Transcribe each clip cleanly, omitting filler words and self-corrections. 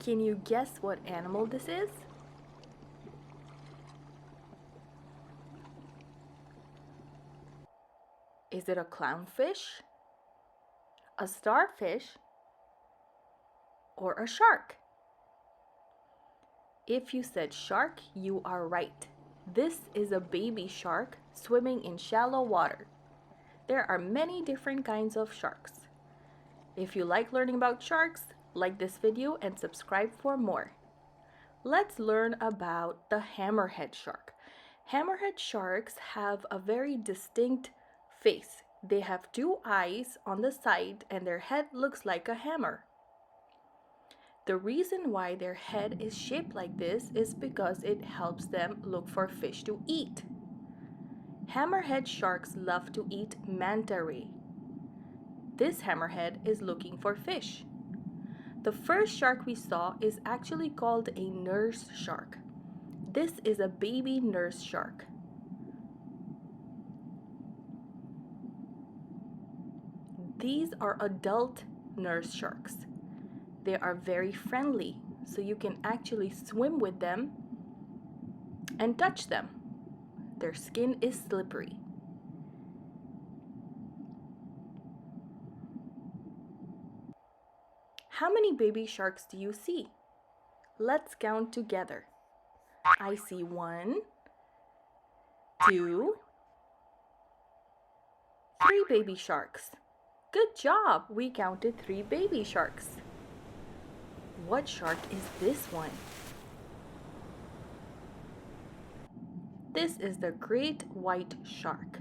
Can you guess what animal this is? Is it a clownfish, a starfish, or a shark? If you said shark, you are right. This is a baby shark swimming in shallow water. There are many different kinds of sharks. If you like learning about sharks, like this video and subscribe for more. Let's learn about the hammerhead shark. Hammerhead sharks have a very distinct face. They have two eyes on the side and their head looks like a hammer. The reason why their head is shaped like this is because it helps them look for fish to eat. Hammerhead sharks love to eat manta ray. This hammerhead is looking for fish. The first shark we saw is actually called a nurse shark. This is a baby nurse shark. These are adult nurse sharks. They are very friendly, so you can actually swim with them and touch them. Their skin is slippery. How many baby sharks do you see? Let's count together. I see 1, 2, 3 baby sharks. Good job! We counted 3 baby sharks. What shark is this one? This is the great white shark.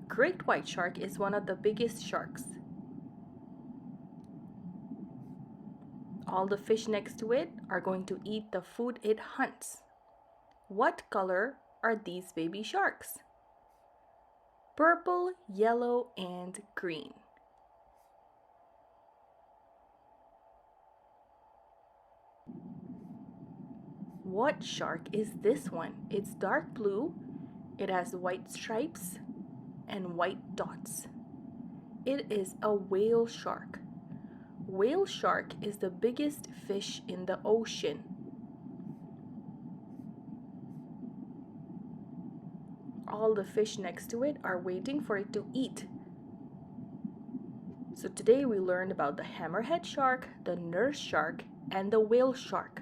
Great white shark is one of the biggest sharks. All the fish next to it are going to eat the food it hunts. What color are these baby sharks? Purple, yellow, and green. What shark is this one? It's dark blue, it has white stripes and white dots. It is a whale shark. Whale shark is the biggest fish in the ocean. All the fish next to it are waiting for it to eat. So today we learned about the hammerhead shark, the nurse shark, and the whale shark.